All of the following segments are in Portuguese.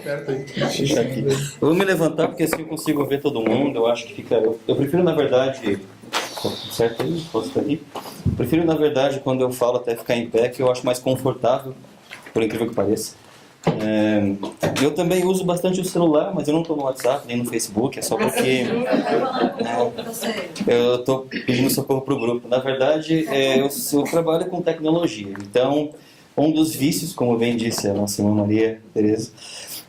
perto aí. Fica aqui. Eu vou me levantar porque assim eu consigo ver todo mundo. Eu acho que fica. Eu prefiro, na verdade. Certo aí? Posso ficar aqui? Eu prefiro, na verdade, quando eu falo até ficar em pé, que eu acho mais confortável, por incrível que pareça. Eu também uso bastante o celular, mas eu não estou no WhatsApp nem no Facebook, é só porque eu estou pedindo socorro para o grupo. Na verdade, eu trabalho com tecnologia, então um dos vícios, como bem disse a nossa irmã Maria Tereza,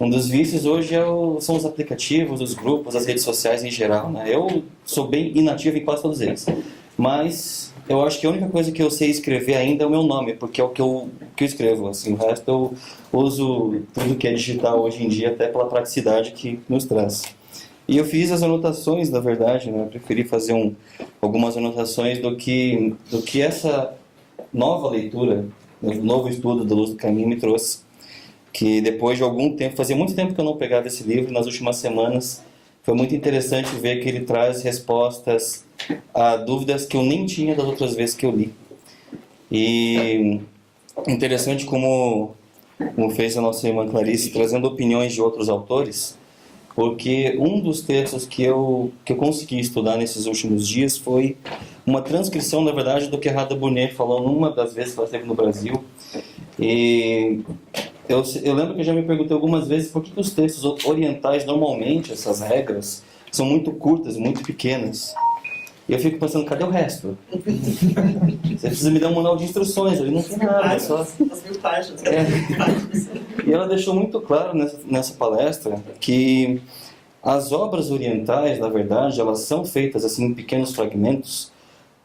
um dos vícios hoje são os aplicativos, os grupos, as redes sociais em geral, né? Eu sou bem inativo em quase todos eles, mas eu acho que a única coisa que eu sei escrever ainda é o meu nome, porque é o que eu escrevo. Assim, o resto eu uso tudo que é digital hoje em dia, até pela praticidade que nos traz. E eu fiz as anotações, na verdade, né? Eu preferi fazer algumas anotações do que essa nova leitura, o novo estudo da Luz do Caminho me trouxe. Que depois de algum tempo, fazia muito tempo que eu não pegava esse livro, nas últimas semanas foi muito interessante ver que ele traz respostas a dúvidas que eu nem tinha das outras vezes que eu li. E interessante como fez a nossa irmã Clarice, trazendo opiniões de outros autores, porque um dos textos que eu consegui estudar nesses últimos dias foi uma transcrição, na verdade, do que a Radha Burnet falou numa das vezes que ela esteve no Brasil. E eu lembro que eu já me perguntei algumas vezes por que os textos orientais, normalmente, essas regras, são muito curtas, muito pequenas. E eu fico pensando, cadê o resto? Você precisa me dar um manual de instruções, ali não tem nada. É só... E ela deixou muito claro nessa palestra que as obras orientais, na verdade, elas são feitas assim em pequenos fragmentos,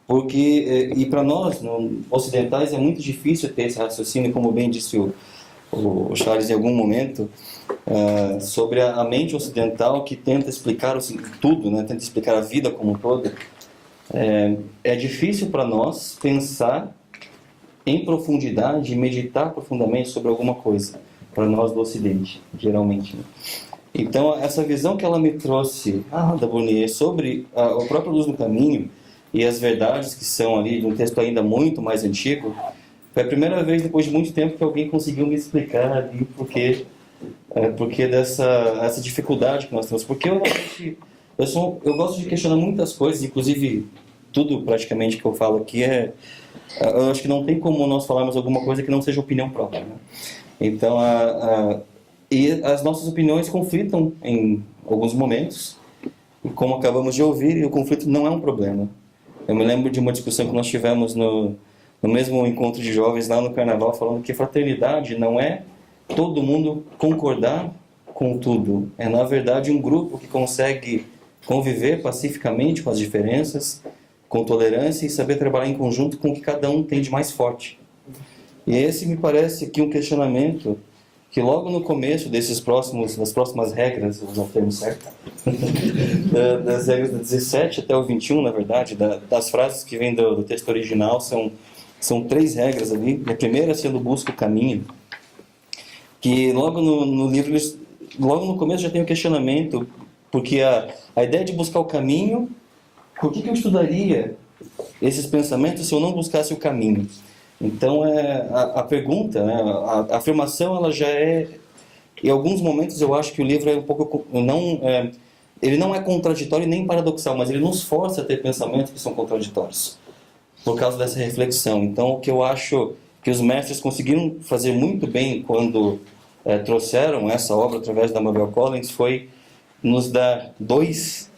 porque, e para nós, ocidentais, é muito difícil ter esse raciocínio, como bem disse o Charles em algum momento, sobre a mente ocidental que tenta explicar tudo, né? Tenta explicar a vida como um todo. É difícil para nós pensar em profundidade e meditar profundamente sobre alguma coisa, para nós do Ocidente, geralmente. Né? Então, essa visão que ela me trouxe, da Burnet, sobre a própria Luz do Caminho e as verdades que são ali, de um texto ainda muito mais antigo, foi a primeira vez, depois de muito tempo, que alguém conseguiu me explicar ali porque dessa dificuldade que nós temos. Porque eu gosto de questionar muitas coisas, inclusive tudo praticamente que eu falo aqui eu acho que não tem como nós falarmos alguma coisa que não seja opinião própria. Né? Então, e as nossas opiniões conflitam em alguns momentos, e como acabamos de ouvir, o conflito não é um problema. Eu me lembro de uma discussão que nós tivemos no mesmo encontro de jovens lá no Carnaval, falando que fraternidade não é todo mundo concordar com tudo. É, na verdade, um grupo que consegue conviver pacificamente com as diferenças, com tolerância e saber trabalhar em conjunto com o que cada um tem de mais forte. E esse me parece aqui um questionamento que logo no começo das próximas regras, vou usar o termo certo, das regras do 17 até o 21, na verdade, das frases que vêm do texto original, são 3 regras ali. A primeira sendo busca o caminho, que logo no livro, logo no começo já tem um questionamento, porque a ideia de buscar o caminho, por que eu estudaria esses pensamentos se eu não buscasse o caminho? Então, a pergunta, né, a afirmação, ela já em alguns momentos eu acho que o livro é um pouco, ele não é contraditório nem paradoxal, mas ele nos força a ter pensamentos que são contraditórios, por causa dessa reflexão. Então, o que eu acho que os mestres conseguiram fazer muito bem quando trouxeram essa obra através da Mabel Collins foi nos dar 2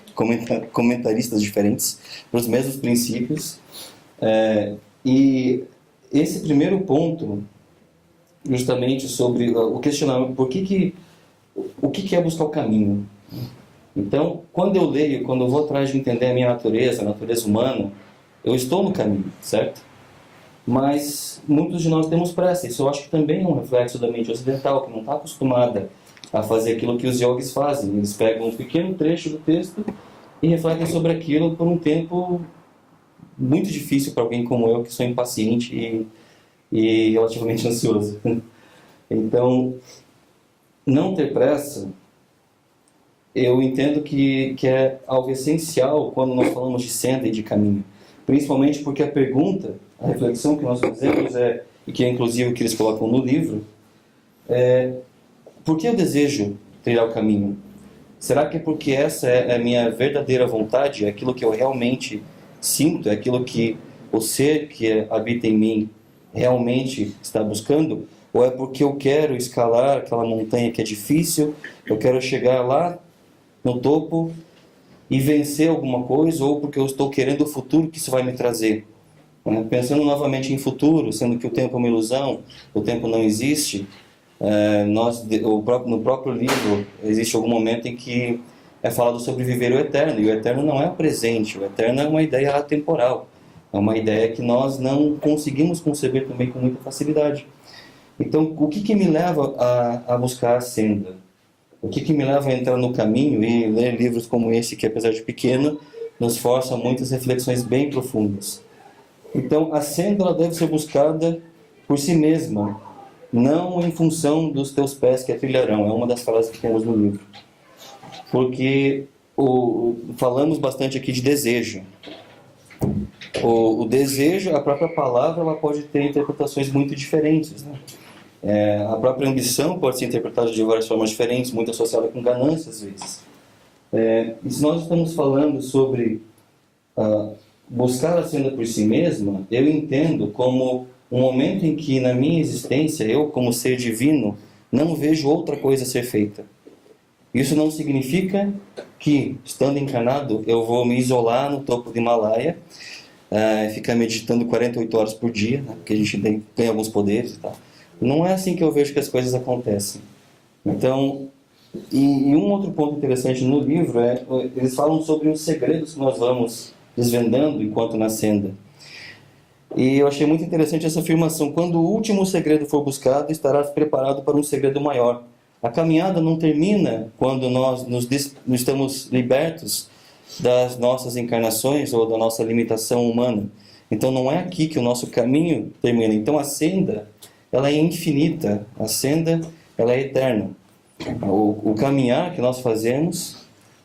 comentaristas diferentes para os mesmos princípios. E esse primeiro ponto, justamente sobre o questionamento, o que é buscar o caminho? Então, quando eu leio, quando eu vou atrás de entender a minha natureza, a natureza humana, eu estou no caminho, certo? Mas muitos de nós temos pressa. Isso eu acho que também é um reflexo da mente ocidental, que não está acostumada a fazer aquilo que os yogis fazem. Eles pegam um pequeno trecho do texto e refletem sobre aquilo por um tempo muito difícil para alguém como eu, que sou impaciente e relativamente ansioso. Então, não ter pressa, eu entendo que é algo essencial quando nós falamos de senda e de caminho. Principalmente porque a pergunta, a reflexão que nós fazemos e que é inclusive o que eles colocam no livro, por que eu desejo trilhar o caminho? Será que é porque essa é a minha verdadeira vontade, é aquilo que eu realmente sinto, é aquilo que o ser que habita em mim realmente está buscando? Ou é porque eu quero escalar aquela montanha que é difícil, eu quero chegar lá no topo e vencer alguma coisa, ou porque eu estou querendo o futuro que isso vai me trazer? Pensando novamente em futuro, sendo que o tempo é uma ilusão, o tempo não existe, no próprio livro existe algum momento em que é falado sobre viver o eterno, e o eterno não é o presente, o eterno é uma ideia atemporal, é uma ideia que nós não conseguimos conceber também com muita facilidade. Então, o que me leva a buscar a senda? O que me leva a entrar no caminho e ler livros como esse, que apesar de pequeno, nos força a muitas reflexões bem profundas? Então, a senda ela deve ser buscada por si mesma, não em função dos teus pés que a trilharão. É uma das frases que temos no livro. Porque falamos bastante aqui de desejo. O desejo, a própria palavra, ela pode ter interpretações muito diferentes, né? A própria ambição pode ser interpretada de várias formas diferentes, muito associada com ganância às vezes. E se nós estamos falando sobre buscar a senda por si mesma, eu entendo como um momento em que na minha existência, eu como ser divino, não vejo outra coisa a ser feita. Isso não significa que, estando encarnado, eu vou me isolar no topo do Himalaia, ficar meditando 48 horas por dia, né, porque a gente tem alguns poderes e tal. Não é assim que eu vejo que as coisas acontecem. Então, e um outro ponto interessante no livro eles falam sobre os segredos que nós vamos desvendando enquanto na senda. E eu achei muito interessante essa afirmação: quando o último segredo for buscado, estarás preparado para um segredo maior. A caminhada não termina quando nós estamos libertos das nossas encarnações ou da nossa limitação humana. Então não é aqui que o nosso caminho termina. Então a senda, ela é infinita, a senda, ela é eterna. O caminhar que nós fazemos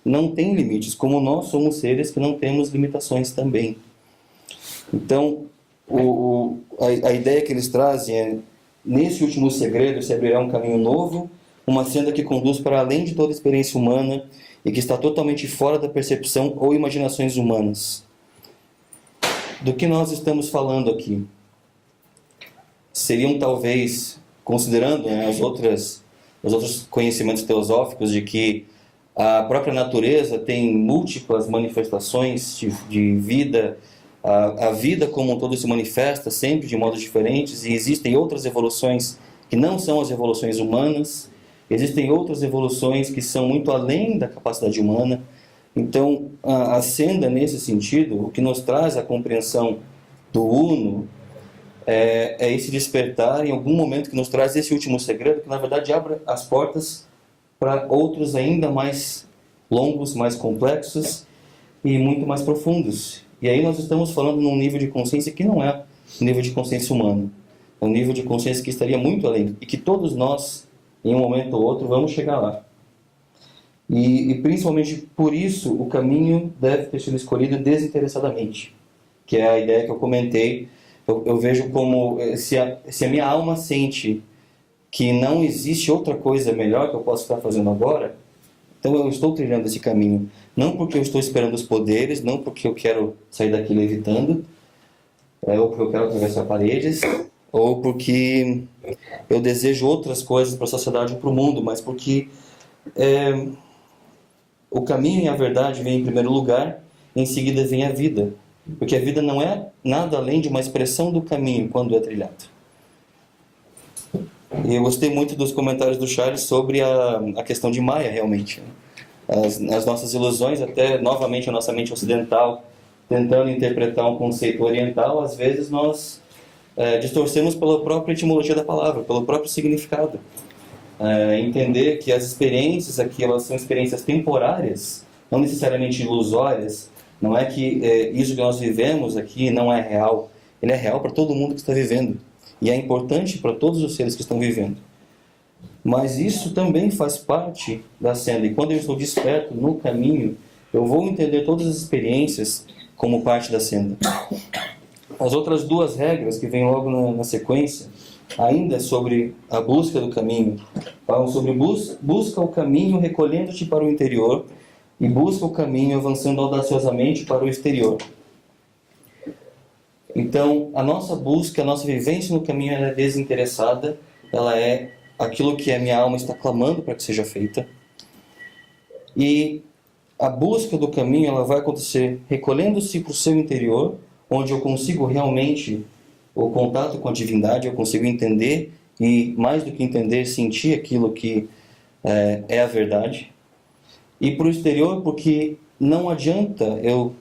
não tem limites, como nós somos seres que não temos limitações também. Então, a ideia que eles trazem é: nesse último segredo se abrirá um caminho novo, uma senda que conduz para além de toda experiência humana e que está totalmente fora da percepção ou imaginações humanas. Do que nós estamos falando aqui? Seriam talvez, considerando os outros conhecimentos teosóficos de que a própria natureza tem múltiplas manifestações de vida, a vida como um todo se manifesta sempre de modos diferentes, e existem outras evoluções que não são as evoluções humanas, existem outras evoluções que são muito além da capacidade humana. Então, a senda, nesse sentido, o que nos traz a compreensão do Uno, é esse despertar em algum momento que nos traz esse último segredo, que na verdade abre as portas para outros ainda mais longos, mais complexos e muito mais profundos. E aí nós estamos falando num nível de consciência que não é um nível de consciência humano. É um nível de consciência que estaria muito além, e que todos nós, em um momento ou outro, vamos chegar lá. E principalmente por isso o caminho deve ter sido escolhido desinteressadamente, que é a ideia que eu comentei. Eu vejo como se a minha alma sente que não existe outra coisa melhor que eu possa estar fazendo agora, então eu estou trilhando esse caminho. Não porque eu estou esperando os poderes, não porque eu quero sair daqui levitando, ou porque eu quero atravessar paredes, ou porque eu desejo outras coisas para a sociedade ou para o mundo, mas porque o caminho e a verdade vêm em primeiro lugar, em seguida vem a vida. Porque a vida não é nada além de uma expressão do caminho quando é trilhado. E eu gostei muito dos comentários do Charles sobre a questão de Maya, realmente. As nossas ilusões, até novamente a nossa mente ocidental, tentando interpretar um conceito oriental, às vezes nós distorcemos pela própria etimologia da palavra, pelo próprio significado. Entender que as experiências aqui, elas são experiências temporárias, não necessariamente ilusórias. Não é que isso que nós vivemos aqui não é real. Ele é real para todo mundo que está vivendo. E é importante para todos os seres que estão vivendo. Mas isso também faz parte da senda. E quando eu estou desperto no caminho, eu vou entender todas as experiências como parte da senda. As outras duas regras que vêm logo na sequência ainda sobre a busca do caminho. Falam sobre busca o caminho recolhendo-te para o interior e busca o caminho avançando audaciosamente para o exterior. Então, a nossa busca, a nossa vivência no caminho ela é desinteressada, ela é aquilo que a minha alma está clamando para que seja feita. E a busca do caminho ela vai acontecer recolhendo-se para o seu interior, onde eu consigo realmente o contato com a divindade, eu consigo entender e, mais do que entender, sentir aquilo que é a verdade. E para o exterior, porque não adianta eu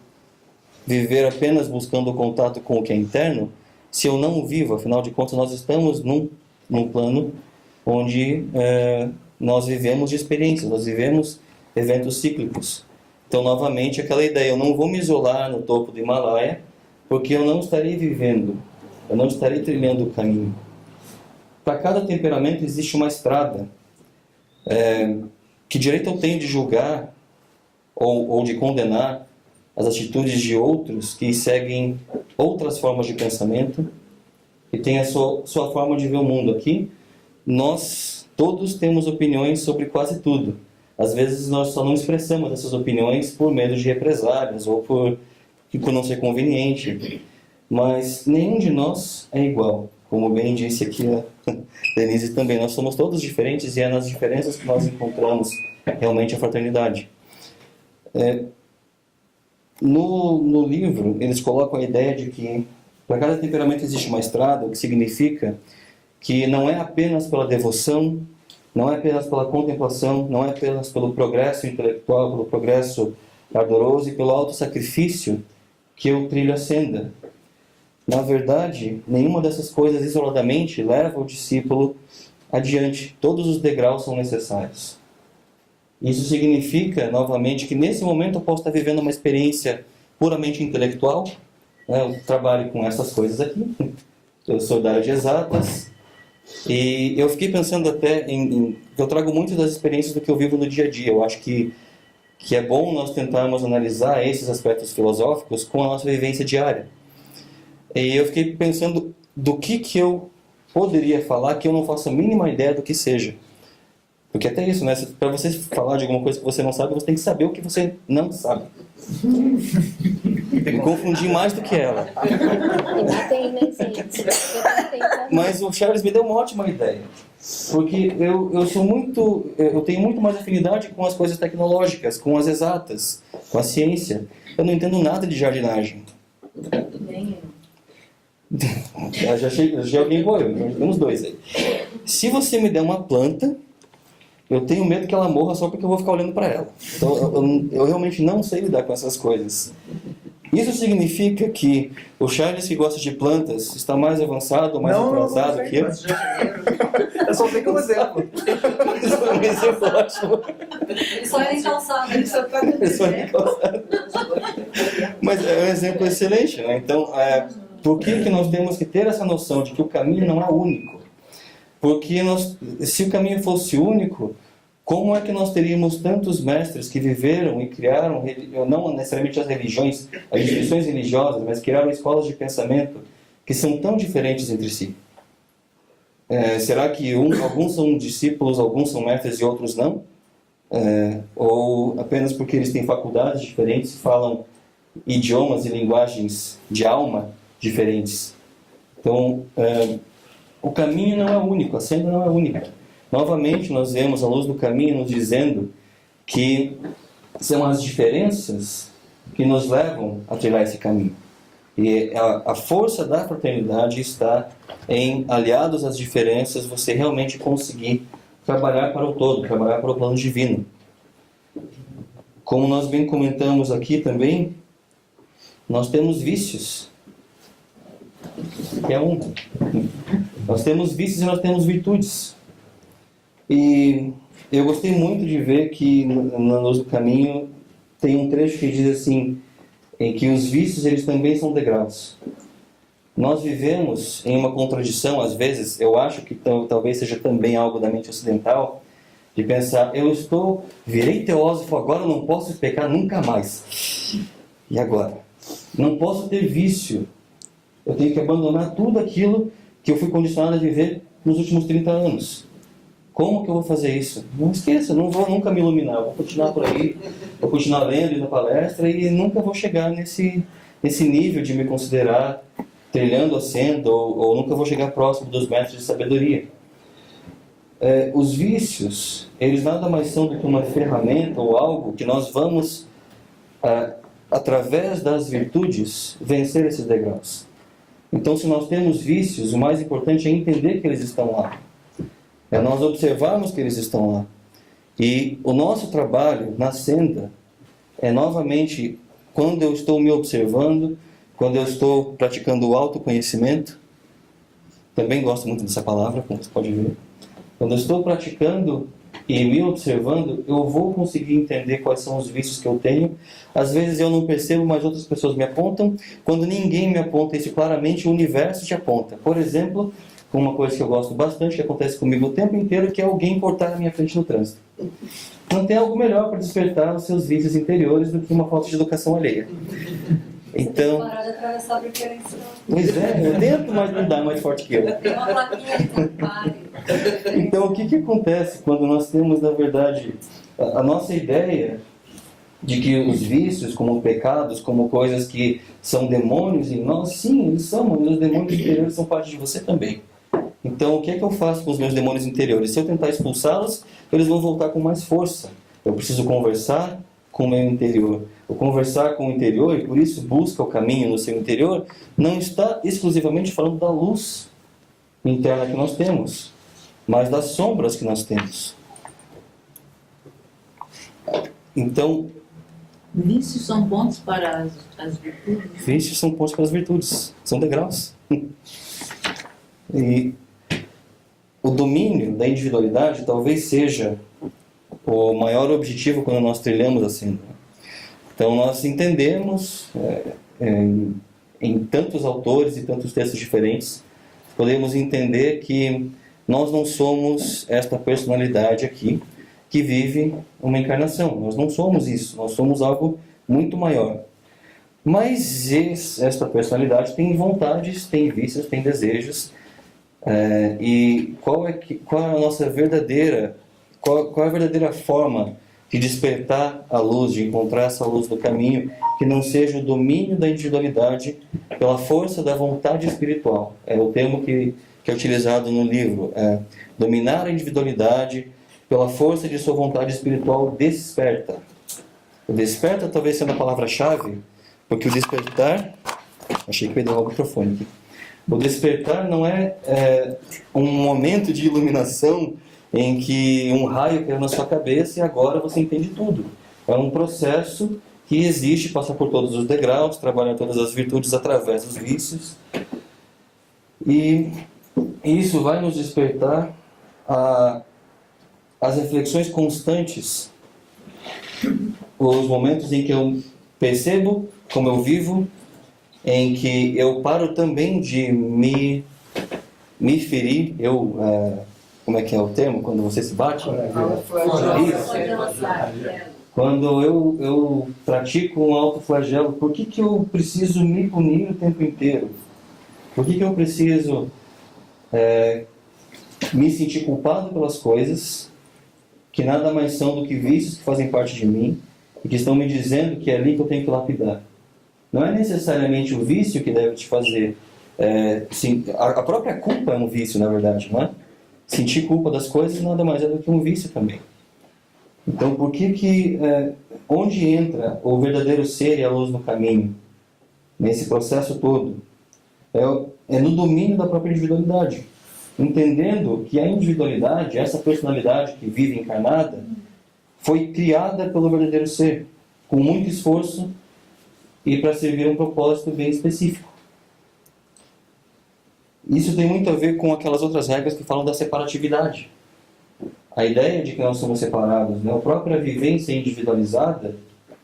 viver apenas buscando o contato com o que é interno, se eu não o vivo. Afinal de contas, nós estamos num plano onde nós vivemos de experiências, nós vivemos eventos cíclicos. Então, novamente, aquela ideia, eu não vou me isolar no topo do Himalaia, porque eu não estarei vivendo, eu não estarei trilhando o caminho. Para cada temperamento existe uma estrada. Que direito eu tenho de julgar ou de condenar as atitudes de outros que seguem outras formas de pensamento, que têm a sua forma de ver o mundo? Aqui, nós todos temos opiniões sobre quase tudo. Às vezes nós só não expressamos essas opiniões por medo de represálias ou por não ser conveniente. Mas nenhum de nós é igual. Como bem disse aqui a Denise também, nós somos todos diferentes e é nas diferenças que nós encontramos realmente a fraternidade. No livro, eles colocam a ideia de que para cada temperamento existe uma estrada, o que significa que não é apenas pela devoção, não é apenas pela contemplação, não é apenas pelo progresso intelectual, pelo progresso ardoroso e pelo autossacrifício que eu trilho a senda. Na verdade, nenhuma dessas coisas isoladamente leva o discípulo adiante. Todos os degraus são necessários. Isso significa, novamente, que nesse momento eu posso estar vivendo uma experiência puramente intelectual. Eu trabalho com essas coisas aqui. Eu sou da área de exatas. E eu fiquei pensando até eu trago muito das experiências do que eu vivo no dia a dia. Eu acho que é bom nós tentarmos analisar esses aspectos filosóficos com a nossa vivência diária. E eu fiquei pensando do que eu poderia falar que eu não faço a mínima ideia do que seja. Porque até isso, né? Para você falar de alguma coisa que você não sabe, você tem que saber o que você não sabe. Tem que confundir mais do que ela. Ainda tem, né, gente? Mas o Charles me deu uma ótima ideia. Porque eu tenho muito mais afinidade com as coisas tecnológicas, com as exatas, com a ciência. Eu não entendo nada de jardinagem. Nem Já alguém morreu, temos dois aí. Se você me der uma planta, eu tenho medo que ela morra só porque eu vou ficar olhando para ela. Então eu realmente não sei lidar com essas coisas. Isso significa que o Charles, que gosta de plantas, está mais avançado, mais atrasado que eu? Eu só sei como exemplo. Isso foi um exemplo ótimo. Só é encalçado. Mas é um exemplo excelente, né? Então, por que nós temos que ter essa noção de que o caminho não é único? Porque se o caminho fosse único, como é que nós teríamos tantos mestres que viveram e criaram, não necessariamente as religiões, as instituições religiosas, mas criaram escolas de pensamento que são tão diferentes entre si? Será que alguns são discípulos, alguns são mestres e outros não? Ou apenas porque eles têm faculdades diferentes, falam idiomas e linguagens de alma diferentes? Então, o caminho não é único, a senda não é única. Novamente, nós vemos a luz do caminho nos dizendo que são as diferenças que nos levam a trilhar esse caminho. E a força da fraternidade está em, aliados às diferenças, você realmente conseguir trabalhar para o todo, trabalhar para o plano divino. Como nós bem comentamos aqui também, nós temos vícios. Que é um. Nós temos vícios e nós temos virtudes. E eu gostei muito de ver que na Luz do Caminho tem um trecho que diz assim, em que os vícios eles também são degraus. Nós vivemos em uma contradição, às vezes, eu acho que talvez seja também algo da mente ocidental, de pensar, virei teósofo, agora eu não posso pecar nunca mais. E agora? Não posso ter vício. Eu tenho que abandonar tudo aquilo que eu fui condicionado a viver nos últimos 30 anos. Como que eu vou fazer isso? Não esqueça, não vou nunca me iluminar, eu vou continuar por aí, vou continuar lendo, indo na palestra e nunca vou chegar nesse nível de me considerar trilhando a senda ou nunca vou chegar próximo dos mestres de sabedoria. Os vícios, eles nada mais são do que uma ferramenta ou algo que nós vamos, através das virtudes, vencer esses degraus. Então, se nós temos vícios, o mais importante é entender que eles estão lá. É nós observarmos que eles estão lá. E o nosso trabalho na senda é novamente, quando eu estou me observando, quando eu estou praticando o autoconhecimento, também gosto muito dessa palavra, como você pode ver. Quando eu estou praticando e me observando, eu vou conseguir entender quais são os vícios que eu tenho. Às vezes eu não percebo, mas outras pessoas me apontam. Quando ninguém me aponta isso claramente, o universo te aponta. Por exemplo, uma coisa que eu gosto bastante, que acontece comigo o tempo inteiro, que é alguém cortar na minha frente no trânsito. Não tem algo melhor para despertar os seus vícios interiores do que uma falta de educação alheia. Então, Parar de atravessar a preferencial. pois é, eu tento, mas não dá mais forte que eu. Tem uma plaquinha que pare. Então, o que acontece quando nós temos, na verdade, a nossa ideia de que os vícios, como pecados, como coisas que são demônios em nós, sim, eles são, mas os demônios interiores são parte de você também. Então, o que é que eu faço com os meus demônios interiores? Se eu tentar expulsá-los, eles vão voltar com mais força. Eu preciso conversar com o meu interior. O conversar com o interior, e por isso busca o caminho no seu interior, não está exclusivamente falando da luz interna que nós temos, mas das sombras que nós temos. Então, Vícios são pontos para as virtudes. vícios são pontos para as virtudes, são degraus. E o domínio da individualidade talvez seja o maior objetivo quando nós trilhamos a senda. Então nós entendemos, em tantos autores e tantos textos diferentes, podemos entender que nós não somos esta personalidade aqui que vive uma encarnação. Nós não somos isso, nós somos algo muito maior. Mas esta personalidade tem vontades, tem vícios, tem desejos. E qual é a nossa verdadeira, qual é a verdadeira forma de despertar a luz, de encontrar essa luz do caminho, que não seja o domínio da individualidade pela força da vontade espiritual? É o termo que é utilizado no livro. Dominar a individualidade pela força de sua vontade espiritual desperta. O desperta talvez sendo a palavra-chave, porque o despertar... Achei que eu ia derrubar o microfone aqui. O despertar não é um momento de iluminação em que um raio caiu na sua cabeça e agora você entende tudo. É um processo que existe, passar por todos os degraus, trabalhar todas as virtudes através dos vícios. E isso vai nos despertar as reflexões constantes, os momentos em que eu percebo como eu vivo, em que eu paro também de me ferir. Como é que é o termo? Quando você se bate? Isso. Quando eu pratico um autoflagelo, por que eu preciso me punir o tempo inteiro? Por que eu preciso me sentir culpado pelas coisas que nada mais são do que vícios que fazem parte de mim e que estão me dizendo que é ali que eu tenho que lapidar? Não é necessariamente o vício que deve te fazer... a própria culpa é um vício, na verdade, não é? Sentir culpa das coisas nada mais é do que um vício também. Então, por que onde entra o verdadeiro ser e a luz no caminho? Nesse processo todo? É no domínio da própria individualidade. Entendendo que a individualidade, essa personalidade que vive encarnada, foi criada pelo verdadeiro ser, com muito esforço e para servir um propósito bem específico. Isso tem muito a ver com aquelas outras regras que falam da separatividade. A ideia de que nós somos separados, né? A própria vivência individualizada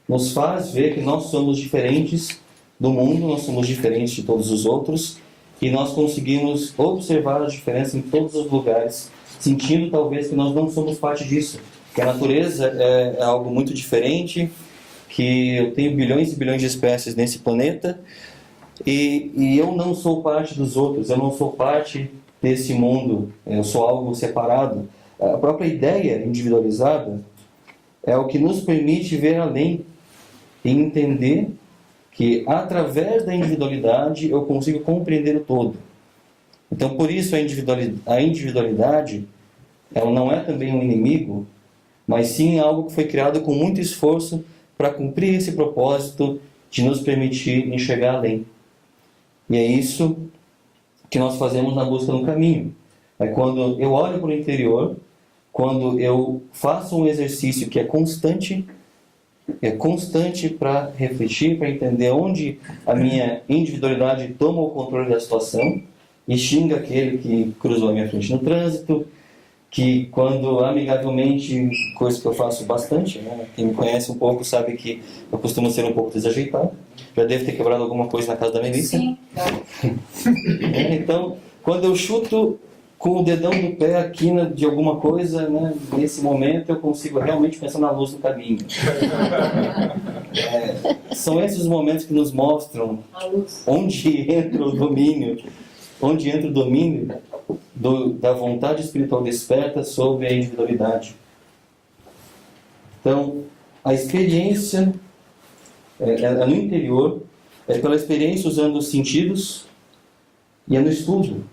nos faz ver que nós somos diferentes do mundo, nós somos diferentes de todos os outros, e nós conseguimos observar a diferença em todos os lugares, sentindo talvez que nós não somos parte disso, que a natureza é algo muito diferente, que eu tenho bilhões e bilhões de espécies nesse planeta, E eu não sou parte dos outros, eu não sou parte desse mundo, eu sou algo separado. A própria ideia individualizada é o que nos permite ver além e entender que através da individualidade eu consigo compreender o todo. Então, por isso a individualidade ela não é também um inimigo, mas sim algo que foi criado com muito esforço para cumprir esse propósito de nos permitir enxergar além. E é isso que nós fazemos na busca do caminho. É quando eu olho para o interior, quando eu faço um exercício que é constante para refletir, para entender onde a minha individualidade toma o controle da situação e xinga aquele que cruzou a minha frente no trânsito, que quando amigavelmente, coisa que eu faço bastante, né? Quem me conhece um pouco sabe que eu costumo ser um pouco desajeitado, já devo ter quebrado alguma coisa na casa da Melissa. Sim, Então, quando eu chuto com o dedão do pé a quina de alguma coisa, né, nesse momento eu consigo realmente pensar na luz do caminho. São esses os momentos que nos mostram onde entra o domínio, da vontade espiritual desperta sobre a individualidade. Então, a experiência é no interior, é pela experiência usando os sentidos e é no estudo.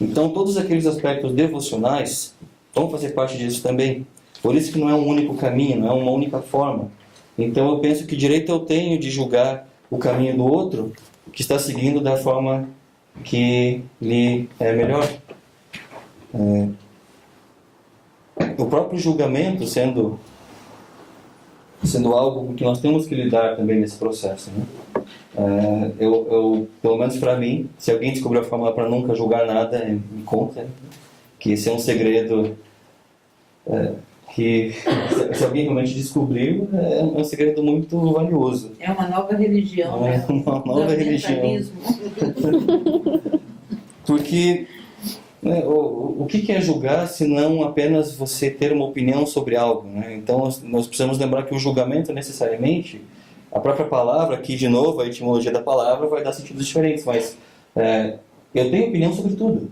Então, todos aqueles aspectos devocionais vão fazer parte disso também. Por isso que não é um único caminho, não é uma única forma. Então, eu penso que direito eu tenho de julgar o caminho do outro que está seguindo da forma que lhe é melhor. O próprio julgamento sendo algo que nós temos que lidar também nesse processo, né? Pelo menos para mim, se alguém descobriu a fórmula para nunca julgar nada, me conta, né? Que esse é um segredo que, se alguém realmente descobriu, é um segredo muito valioso. É uma nova religião, né? Uma nova religião. Porque o que é julgar se não apenas você ter uma opinião sobre algo, né? Então nós precisamos lembrar que o julgamento necessariamente, a própria palavra, aqui de novo, a etimologia da palavra vai dar sentidos diferentes, mas eu tenho opinião sobre tudo.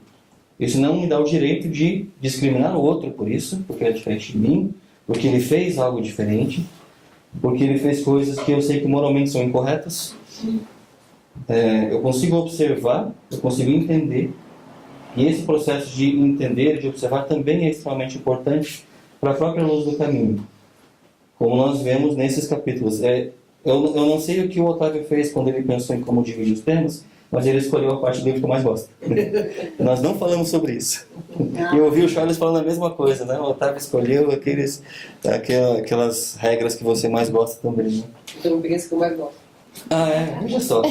Isso não me dá o direito de discriminar o outro por isso, porque ele é diferente de mim, porque ele fez algo diferente, porque ele fez coisas que eu sei que moralmente são incorretas. Eu consigo observar, eu consigo entender, e esse processo de entender, de observar, também é extremamente importante para a própria luz do caminho, como nós vemos nesses capítulos. Eu não sei o que o Otávio fez quando ele pensou em como dividir os temas, mas ele escolheu a parte dele que eu mais gosto. Nós não falamos sobre isso. E eu ouvi o Charles falando a mesma coisa, né? O Otávio escolheu aquelas regras que você mais gosta também, né? Eu não penso que eu mais gosto. Veja só.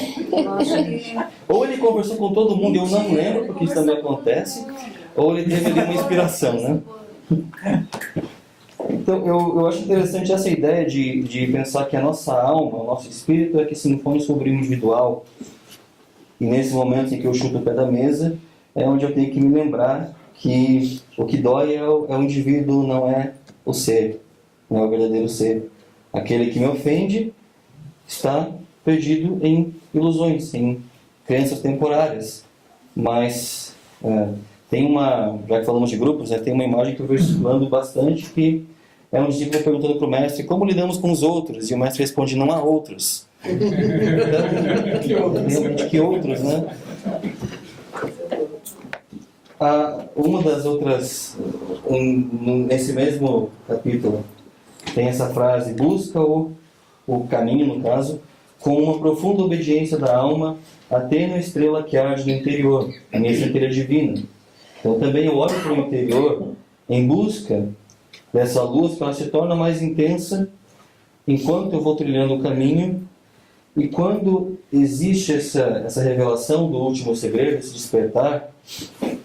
Ou ele conversou com todo mundo e eu não lembro, porque isso também acontece, ou ele teve ali uma inspiração, né? Então, eu acho interessante essa ideia de pensar que a nossa alma, o nosso espírito é que se impõe sobre o individual. E nesse momento em que eu chuto o pé da mesa, é onde eu tenho que me lembrar que o que dói é o indivíduo, não é o ser, não é o verdadeiro ser. Aquele que me ofende está perdido em ilusões, em crenças temporárias. Mas já que falamos de grupos, tem uma imagem que eu vejo circulando bastante, que é um discípulo perguntando para o mestre como lidamos com os outros, e o mestre responde: não há outros. Realmente, que outros, né? Uma das outras, nesse mesmo capítulo, tem essa frase: busca o caminho, no caso, com uma profunda obediência da alma, a tênue estrela que arde no interior, a minha centelha divina. Então também eu olho para o interior em busca dessa luz, que ela se torna mais intensa enquanto eu vou trilhando o caminho. E quando existe essa revelação do último segredo, esse despertar,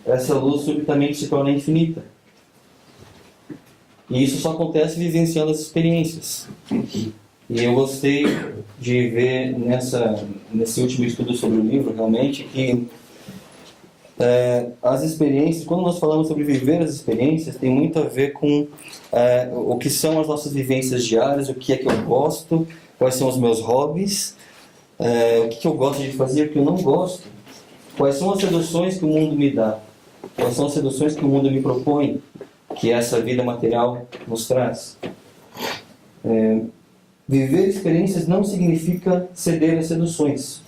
essa luz subitamente se torna infinita. E isso só acontece vivenciando as experiências. E eu gostei de ver nesse último estudo sobre o livro, realmente, que as experiências, quando nós falamos sobre viver as experiências, tem muito a ver com o que são as nossas vivências diárias, o que é que eu gosto, quais são os meus hobbies, o que eu gosto de fazer, o que eu não gosto, quais são as seduções que o mundo me dá, quais são as seduções que o mundo me propõe, que essa vida material nos traz. Viver experiências não significa ceder às seduções.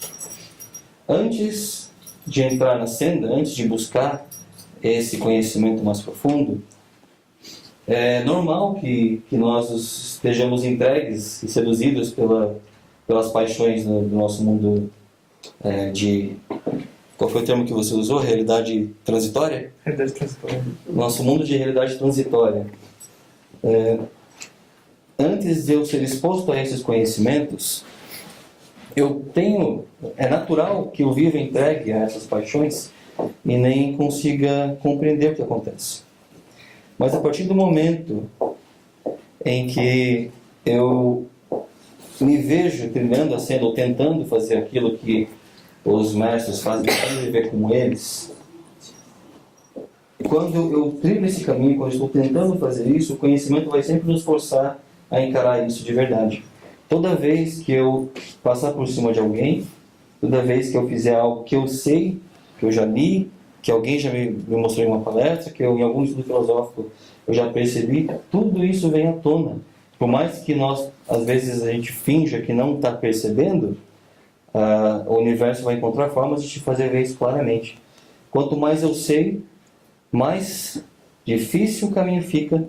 Antes de entrar na senda, antes de buscar esse conhecimento mais profundo, é normal que nós estejamos entregues e seduzidos pelas paixões do nosso mundo de... Qual foi o termo que você usou? Realidade transitória? Realidade transitória. Nosso mundo de realidade transitória. Antes de eu ser exposto a esses conhecimentos, é natural que eu viva entregue a essas paixões e nem consiga compreender o que acontece. Mas a partir do momento em que eu me vejo trilhando a senda ou tentando fazer aquilo que os mestres fazem, tentando viver como eles, quando eu trilho esse caminho, quando eu estou tentando fazer isso, o conhecimento vai sempre nos forçar a encarar isso de verdade. Toda vez que eu passar por cima de alguém, toda vez que eu fizer algo que eu sei, que eu já li, que alguém já me mostrou em uma palestra, que eu, em algum estudo filosófico eu já percebi, tudo isso vem à tona. Por mais que nós, às vezes, a gente finja que não está percebendo, o universo vai encontrar formas de te fazer ver isso claramente. Quanto mais eu sei, mais difícil o caminho fica,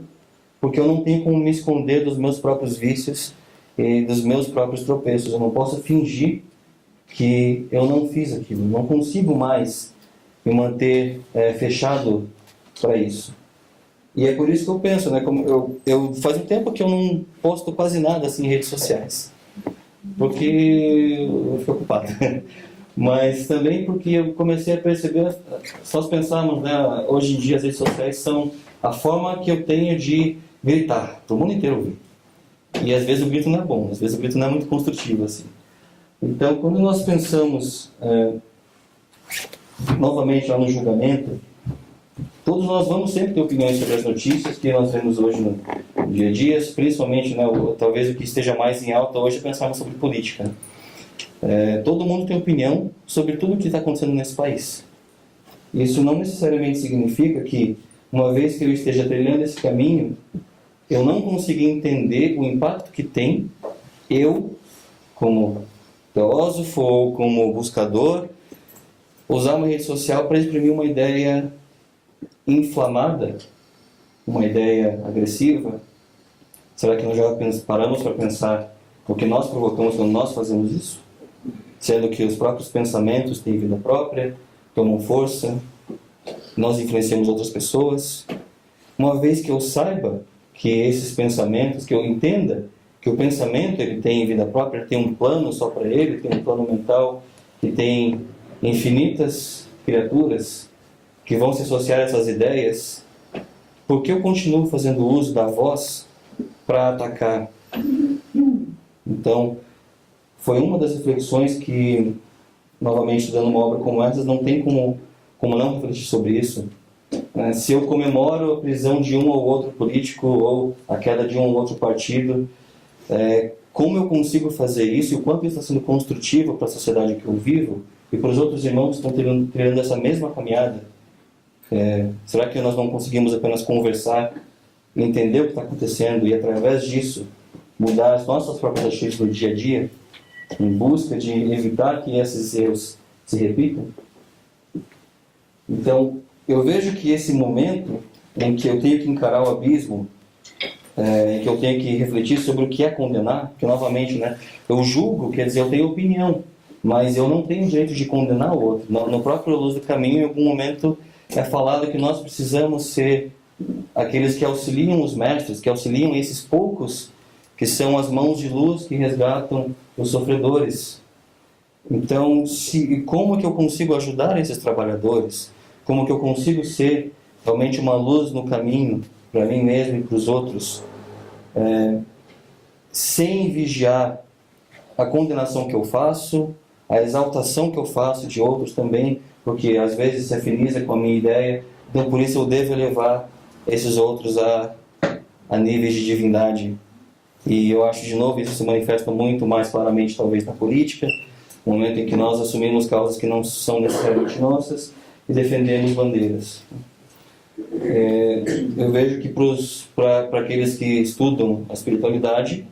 porque eu não tenho como me esconder dos meus próprios vícios e dos meus próprios tropeços. Eu não posso fingir que eu não fiz aquilo. Eu não consigo mais me manter fechado para isso. E é por isso que eu penso, né? Como eu faz um tempo que eu não posto quase nada assim em redes sociais, porque eu fico ocupado. Mas também porque eu comecei a perceber, se nós pensarmos, né, hoje em dia as redes sociais são a forma que eu tenho de gritar, para o mundo inteiro ouvir. E às vezes o grito não é bom, às vezes o grito não é muito construtivo assim. Então, quando nós pensamos novamente lá no julgamento, todos nós vamos sempre ter opiniões sobre as notícias que nós vemos hoje no dia a dia, principalmente, né, talvez o que esteja mais em alta hoje é pensarmos sobre política. Todo mundo tem opinião sobre tudo o que está acontecendo nesse país. Isso não necessariamente significa que, uma vez que eu esteja trilhando esse caminho, eu não consegui entender o impacto que tem eu, como filósofo ou como buscador, usar uma rede social para exprimir uma ideia inflamada, uma ideia agressiva. Será que nós já paramos para pensar o que nós provocamos quando nós fazemos isso? Sendo que os próprios pensamentos têm vida própria, tomam força, nós influenciamos outras pessoas. Uma vez que eu saiba que esses pensamentos, que eu entenda que o pensamento ele tem vida própria, tem um plano só para ele, tem um plano mental que tem infinitas criaturas que vão se associar a essas ideias, por que eu continuo fazendo uso da voz para atacar? Então, foi uma das reflexões que, novamente, estudando uma obra como essa, não tem como não refletir sobre isso. Se eu comemoro a prisão de um ou outro político ou a queda de um ou outro partido, como eu consigo fazer isso e o quanto isso está sendo construtivo para a sociedade que eu vivo e para os outros irmãos que estão trilhando essa mesma caminhada? Será que nós não conseguimos apenas conversar, entender o que está acontecendo e, através disso, mudar as nossas próprias atitudes no dia a dia, em busca de evitar que esses erros se repitam? Então, eu vejo que esse momento em que eu tenho que encarar o abismo, em que eu tenho que refletir sobre o que é condenar, que novamente, né, eu julgo, quer dizer, eu tenho opinião, mas eu não tenho direito de condenar o outro. No próprio Luz do Caminho, em algum momento, é falado que nós precisamos ser aqueles que auxiliam os mestres, que auxiliam esses poucos que são as mãos de luz que resgatam os sofredores. Então, como que eu consigo ajudar esses trabalhadores? Como que eu consigo ser realmente uma luz no caminho para mim mesmo e para os outros, sem vigiar a condenação que eu faço, a exaltação que eu faço de outros também, porque às vezes se afiniza com a minha ideia, então por isso eu devo elevar esses outros a níveis de divindade. E eu acho, de novo, isso se manifesta muito mais claramente talvez na política, o momento em que nós assumimos causas que não são necessariamente nossas e defendemos bandeiras. Eu vejo que para aqueles que estudam a espiritualidade,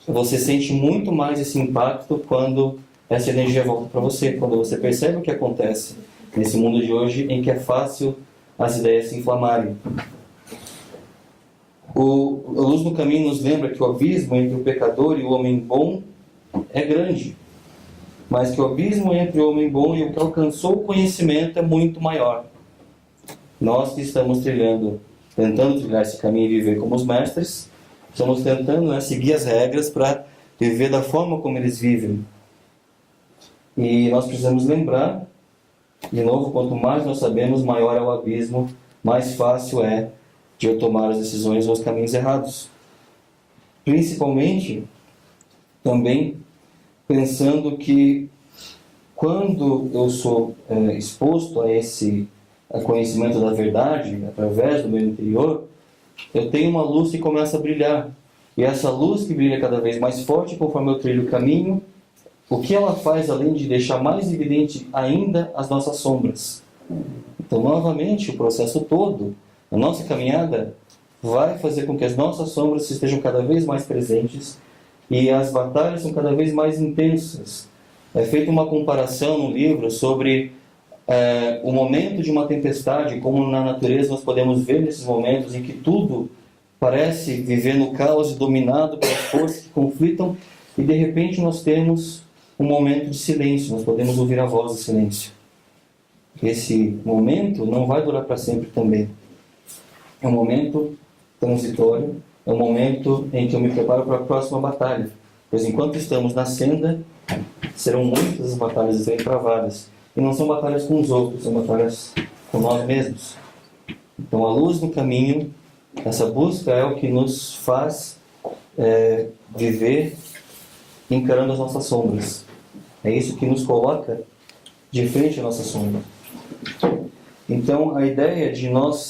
você sente muito mais esse impacto quando essa energia volta para você, quando você percebe o que acontece nesse mundo de hoje em que é fácil as ideias se inflamarem. A luz no caminho nos lembra que o abismo entre o pecador e o homem bom é grande, mas que o abismo entre o homem bom e o que alcançou o conhecimento é muito maior. Nós que estamos tentando trilhar esse caminho e viver como os mestres, estamos tentando seguir as regras para viver da forma como eles vivem. E nós precisamos lembrar, de novo, quanto mais nós sabemos, maior é o abismo, mais fácil é de eu tomar as decisões ou os caminhos errados. Principalmente, também, pensando que quando eu sou exposto a esse conhecimento da verdade, através do meu interior, eu tenho uma luz que começa a brilhar. E essa luz que brilha cada vez mais forte conforme eu trilho o caminho, o que ela faz além de deixar mais evidente ainda as nossas sombras? Então, novamente, o processo todo, a nossa caminhada, vai fazer com que as nossas sombras estejam cada vez mais presentes e as batalhas são cada vez mais intensas. É feita uma comparação no livro sobre o momento de uma tempestade, como na natureza nós podemos ver nesses momentos em que tudo parece viver no caos e dominado pelas forças que conflitam, e de repente nós temos um momento de silêncio, nós podemos ouvir a voz do silêncio. Esse momento não vai durar para sempre também. É um momento transitório, é um momento em que eu me preparo para a próxima batalha. Pois enquanto estamos na senda, serão muitas as batalhas a serem travadas. E não são batalhas com os outros, são batalhas com nós mesmos. Então a luz no caminho, essa busca é o que nos faz viver encarando as nossas sombras. É isso que nos coloca de frente à nossa sombra. Então a ideia de nós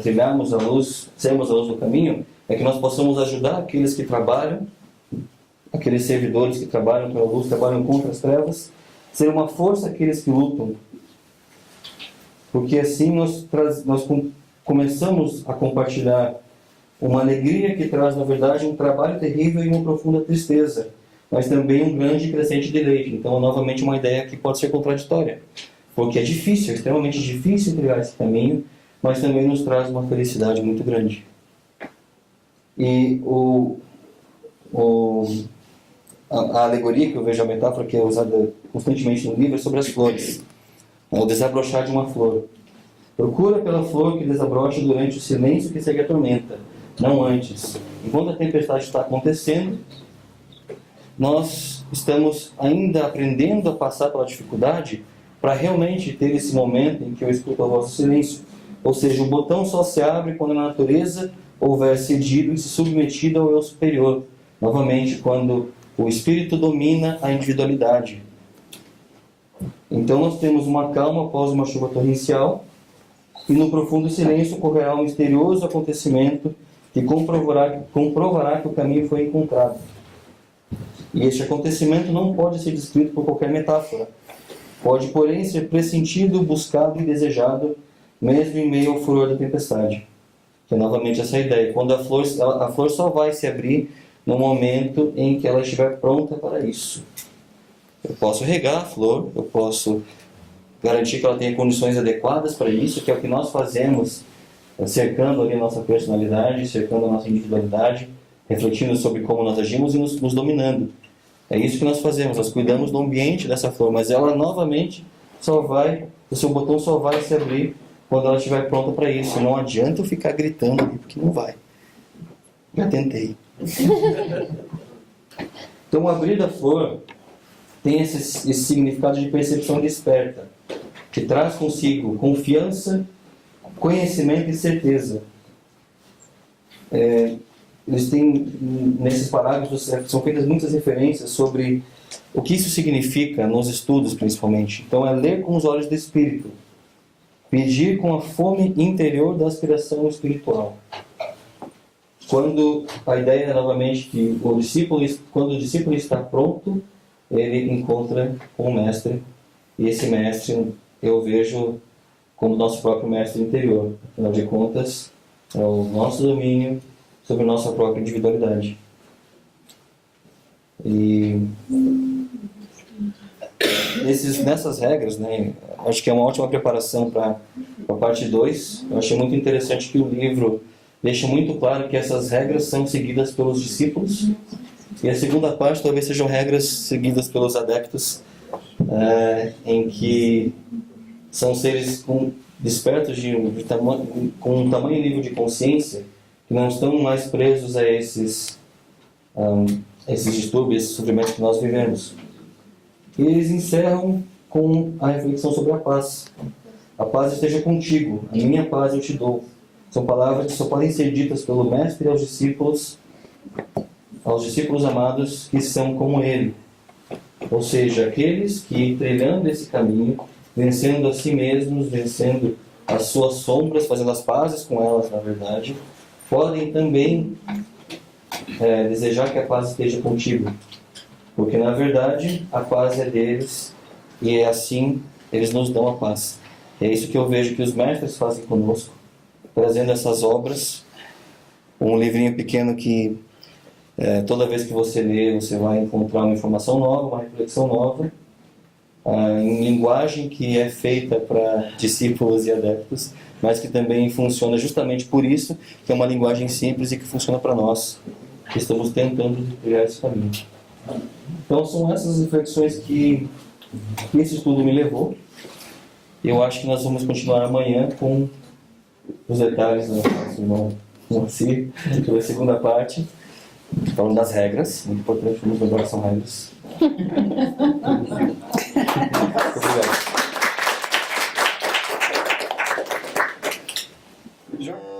trilharmos a luz, sermos a luz do caminho, é que nós possamos ajudar aqueles que trabalham, aqueles servidores que trabalham pela luz, trabalham contra as trevas, ser uma força aqueles que lutam. Porque assim nós começamos a compartilhar uma alegria que traz, na verdade, um trabalho terrível e uma profunda tristeza, mas também um grande e crescente deleite. Então, novamente, uma ideia que pode ser contraditória. Porque é difícil, é extremamente difícil trilhar esse caminho, mas também nos traz uma felicidade muito grande. E a alegoria que eu vejo, a metáfora que é usada constantemente no livro, é sobre as flores. É o desabrochar de uma flor. Procura pela flor que desabrocha durante o silêncio que segue a tormenta, não antes. Enquanto a tempestade está acontecendo, nós estamos ainda aprendendo a passar pela dificuldade para realmente ter esse momento em que eu escuto a voz do silêncio. Ou seja, o botão só se abre quando a natureza houver cedido e se submetido ao eu superior. Novamente, quando o espírito domina a individualidade. Então nós temos uma calma após uma chuva torrencial, e no profundo silêncio ocorrerá um misterioso acontecimento que comprovará que o caminho foi encontrado. E este acontecimento não pode ser descrito por qualquer metáfora. Pode, porém, ser pressentido, buscado e desejado, mesmo em meio ao furor da tempestade. Que é novamente essa ideia. Quando a flor só vai se abrir no momento em que ela estiver pronta para isso. Eu posso regar a flor, eu posso garantir que ela tenha condições adequadas para isso, que é o que nós fazemos, cercando ali a nossa personalidade, cercando a nossa individualidade, refletindo sobre como nós agimos e nos dominando. É isso que nós fazemos, nós cuidamos do ambiente dessa flor, mas ela novamente o seu botão só vai se abrir quando ela estiver pronta para isso. Não adianta eu ficar gritando ali, porque não vai. Já tentei. Então, o abrir da flor tem esse significado de percepção desperta, que traz consigo confiança, conhecimento e certeza. Eles têm, nesses parágrafos, são feitas muitas referências sobre o que isso significa nos estudos, principalmente. Então, é ler com os olhos do Espírito, pedir com a fome interior da aspiração espiritual. Quando a ideia é novamente que quando o discípulo está pronto, ele encontra com o mestre, e esse mestre eu vejo como nosso próprio mestre interior. Afinal de contas, é o nosso domínio sobre nossa própria individualidade. E nessas regras, né, acho que é uma ótima preparação para a parte 2. Eu achei muito interessante que o livro deixa muito claro que essas regras são seguidas pelos discípulos, e a segunda parte talvez sejam regras seguidas pelos adeptos, em que são seres despertos com um tamanho nível de consciência, que não estão mais presos a esses distúrbios, esses sofrimentos que nós vivemos. E eles encerram com a reflexão sobre a paz. A paz esteja contigo, a minha paz eu te dou. São palavras que só podem ser ditas pelo Mestre aos discípulos amados que são como ele. Ou seja, aqueles que, trilhando esse caminho, vencendo a si mesmos, vencendo as suas sombras, fazendo as pazes com elas, na verdade, podem também desejar que a paz esteja contigo. Porque, na verdade, a paz é deles e é assim eles nos dão a paz. É isso que eu vejo que os mestres fazem conosco, trazendo essas obras. Um livrinho pequeno que toda vez que você lê, você vai encontrar uma informação nova, uma reflexão nova, em linguagem que é feita para discípulos e adeptos, mas que também funciona justamente por isso, que é uma linguagem simples e que funciona para nós, que estamos tentando criar esse caminho. Então são essas reflexões que esse estudo me levou. Eu acho que nós vamos continuar amanhã com os detalhes do nosso irmão Moacir, pela segunda parte, falando das regras. Muito importante, vamos lembrar que são regras. Muito obrigado. Já.